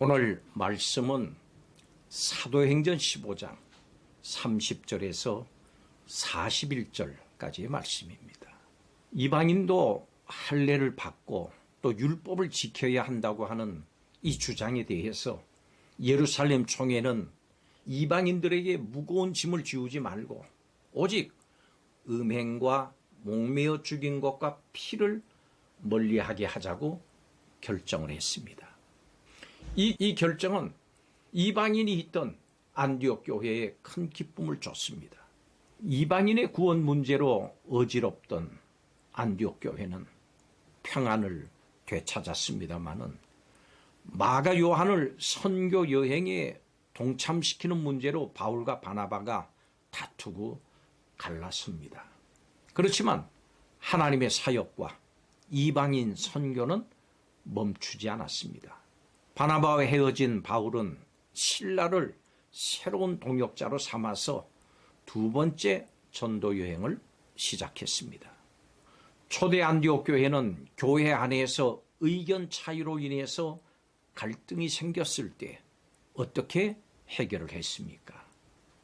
오늘 말씀은 사도행전 15장 30절에서 41절까지의 말씀입니다. 이방인도 할례를 받고 또 율법을 지켜야 한다고 하는 이 주장에 대해서 예루살렘 총회는 이방인들에게 무거운 짐을 지우지 말고 오직 음행과 목매어 죽인 것과 피를 멀리하게 하자고 결정을 했습니다. 이 결정은 이방인이 있던 안디옥 교회에 큰 기쁨을 줬습니다. 이방인의 구원 문제로 어지럽던 안디옥 교회는 평안을 되찾았습니다마는 마가 요한을 선교 여행에 동참시키는 문제로 바울과 바나바가 다투고 갈랐습니다. 그렇지만 하나님의 사역과 이방인 선교는 멈추지 않았습니다. 바나바와 헤어진 바울은 실라를 새로운 동역자로 삼아서 두 번째 전도 여행을 시작했습니다. 초대 안디옥 교회는 교회 안에서 의견 차이로 인해서 갈등이 생겼을 때 어떻게 해결을 했습니까?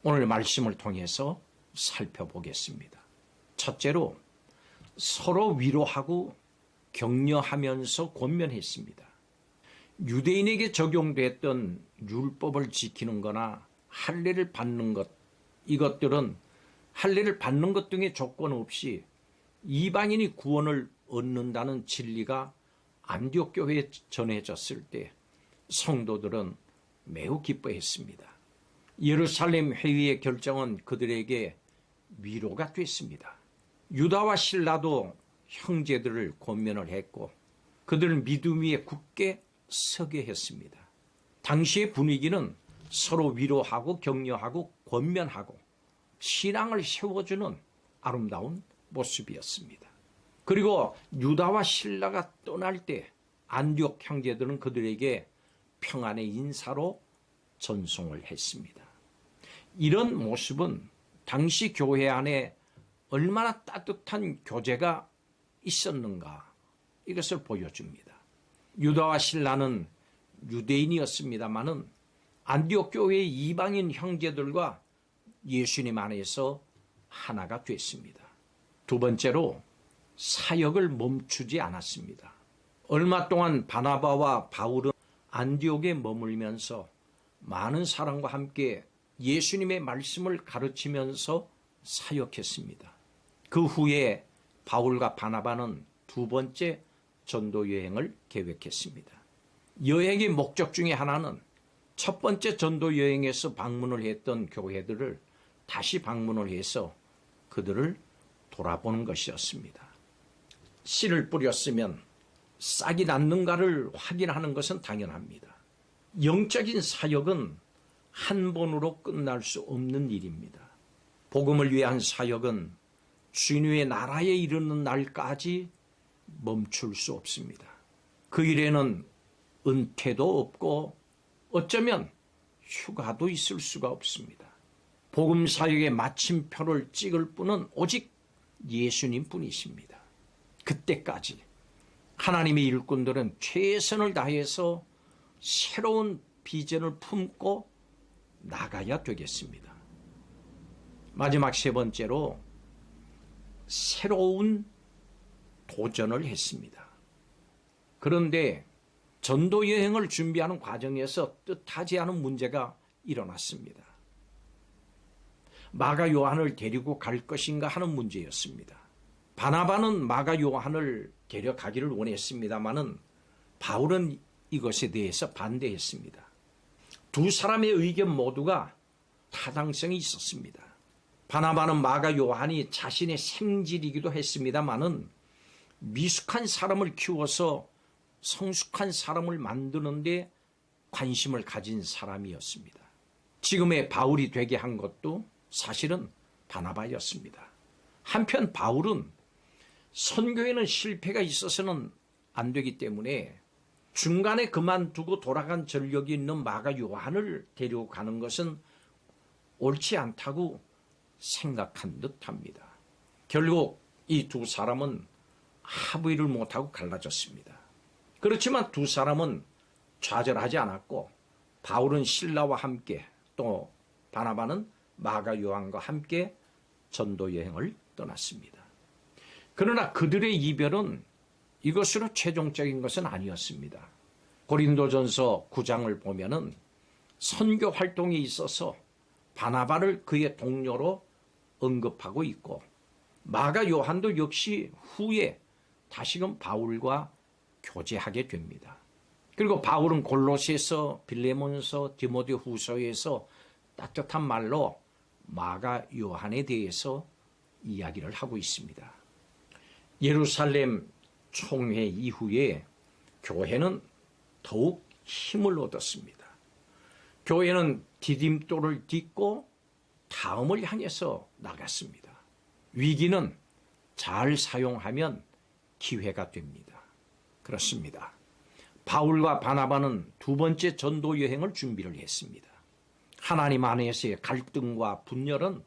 오늘 말씀을 통해서 살펴보겠습니다. 첫째로 서로 위로하고 격려하면서 권면했습니다. 유대인에게 적용됐던 율법을 지키는 거나 할례를 받는 것, 이것들은 할례를 받는 것 등의 조건 없이 이방인이 구원을 얻는다는 진리가 안디옥 교회에 전해졌을 때 성도들은 매우 기뻐했습니다. 예루살렘 회의의 결정은 그들에게 위로가 됐습니다. 유다와 실라도 형제들을 권면을 했고 그들은 믿음 위에 굳게 서게 했습니다. 당시의 분위기는 서로 위로하고 격려하고 권면하고 신앙을 세워주는 아름다운 모습이었습니다. 그리고 유다와 실라가 떠날 때 안디옥 형제들은 그들에게 평안의 인사로 전송을 했습니다. 이런 모습은 당시 교회 안에 얼마나 따뜻한 교제가 있었는가, 이것을 보여줍니다. 유다와 실라는 유대인이었습니다마는 안디옥 교회의 이방인 형제들과 예수님 안에서 하나가 됐습니다. 두 번째로 사역을 멈추지 않았습니다. 얼마 동안 바나바와 바울은 안디옥에 머물면서 많은 사람과 함께 예수님의 말씀을 가르치면서 사역했습니다. 그 후에 바울과 바나바는 두 번째 전도 여행을 계획했습니다. 여행의 목적 중에 하나는 첫 번째 전도 여행에서 방문을 했던 교회들을 다시 방문을 해서 그들을 돌아보는 것이었습니다. 씨를 뿌렸으면 싹이 났는가를 확인하는 것은 당연합니다. 영적인 사역은 한 번으로 끝날 수 없는 일입니다. 복음을 위한 사역은 주님의 나라에 이르는 날까지 멈출 수 없습니다. 그 일에는 은퇴도 없고 어쩌면 휴가도 있을 수가 없습니다. 복음 사역의 마침표를 찍을 분은 오직 예수님 뿐이십니다. 그때까지 하나님의 일꾼들은 최선을 다해서 새로운 비전을 품고 나가야 되겠습니다. 마지막 세 번째로 새로운 도전을 했습니다. 그런데 전도 여행을 준비하는 과정에서 뜻하지 않은 문제가 일어났습니다. 마가 요한을 데리고 갈 것인가 하는 문제였습니다. 바나바는 마가 요한을 데려가기를 원했습니다마는 바울은 이것에 대해서 반대했습니다. 두 사람의 의견 모두가 타당성이 있었습니다. 바나바는 마가 요한이 자신의 생질이기도 했습니다마는 미숙한 사람을 키워서 성숙한 사람을 만드는 데 관심을 가진 사람이었습니다. 지금의 바울이 되게 한 것도 사실은 바나바였습니다. 한편 바울은 선교에는 실패가 있어서는 안 되기 때문에 중간에 그만두고 돌아간 전력이 있는 마가 요한을 데리고 가는 것은 옳지 않다고 생각한 듯합니다. 결국 이 두 사람은 합의를 못하고 갈라졌습니다. 그렇지만 두 사람은 좌절하지 않았고 바울은 실라와 함께 또 바나바는 마가 요한과 함께 전도 여행을 떠났습니다. 그러나 그들의 이별은 이것으로 최종적인 것은 아니었습니다. 고린도전서 9장을 보면은 선교 활동에 있어서 바나바를 그의 동료로 언급하고 있고 마가 요한도 역시 후에 다시금 바울과 교제하게 됩니다. 그리고 바울은 골로새서, 빌레몬서, 디모데후서에서 따뜻한 말로 마가 요한에 대해서 이야기를 하고 있습니다. 예루살렘 총회 이후에 교회는 더욱 힘을 얻었습니다. 교회는 디딤돌을 딛고 다음을 향해서 나갔습니다. 위기는 잘 사용하면 기회가 됩니다. 그렇습니다. 바울과 바나바는 두 번째 전도 여행을 준비를 했습니다. 하나님 안에서의 갈등과 분열은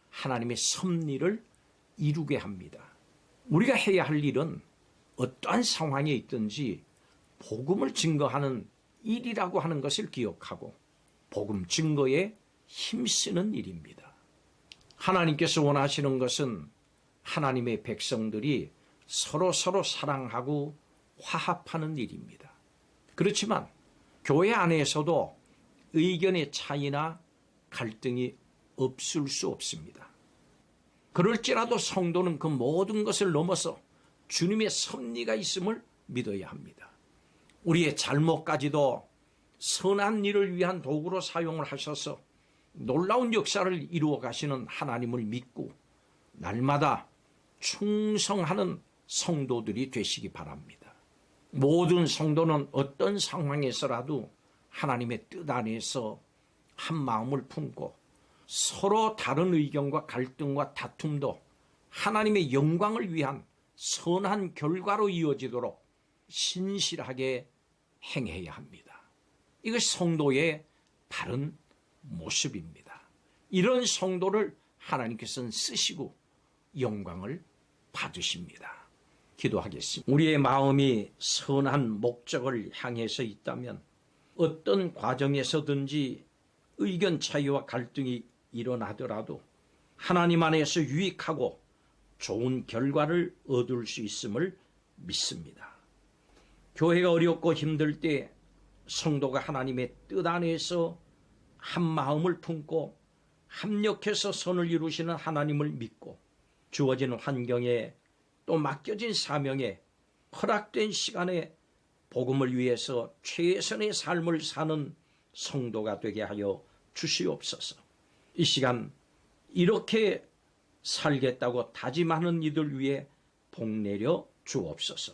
하나님의 섭리를 이루게 합니다. 우리가 해야 할 일은 어떠한 상황에 있든지 복음을 증거하는 일이라고 하는 것을 기억하고 복음 증거에 힘쓰는 일입니다. 하나님께서 원하시는 것은 하나님의 백성들이 서로 사랑하고 화합하는 일입니다. 그렇지만 교회 안에서도 의견의 차이나 갈등이 없을 수 없습니다. 그럴지라도 성도는 그 모든 것을 넘어서 주님의 섭리가 있음을 믿어야 합니다. 우리의 잘못까지도 선한 일을 위한 도구로 사용을 하셔서 놀라운 역사를 이루어 가시는 하나님을 믿고 날마다 충성하는 성도들이 되시기 바랍니다. 모든 성도는 어떤 상황에서라도 하나님의 뜻 안에서 한 마음을 품고 서로 다른 의견과 갈등과 다툼도 하나님의 영광을 위한 선한 결과로 이어지도록 신실하게 행해야 합니다. 이것이 성도의 바른 모습입니다. 이런 성도를 하나님께서는 쓰시고 영광을 받으십니다. 기도하겠습니다. 우리의 마음이 선한 목적을 향해서 있다면 어떤 과정에서든지 의견 차이와 갈등이 일어나더라도 하나님 안에서 유익하고 좋은 결과를 얻을 수 있음을 믿습니다. 교회가 어렵고 힘들 때 성도가 하나님의 뜻 안에서 한 마음을 품고 합력해서 선을 이루시는 하나님을 믿고 주어지는 환경에 또 맡겨진 사명에 허락된 시간에 복음을 위해서 최선의 삶을 사는 성도가 되게 하여 주시옵소서. 이 시간 이렇게 살겠다고 다짐하는 이들 위해 복 내려 주옵소서.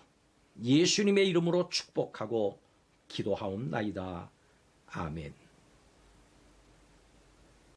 예수님의 이름으로 축복하고 기도하옵나이다. 아멘.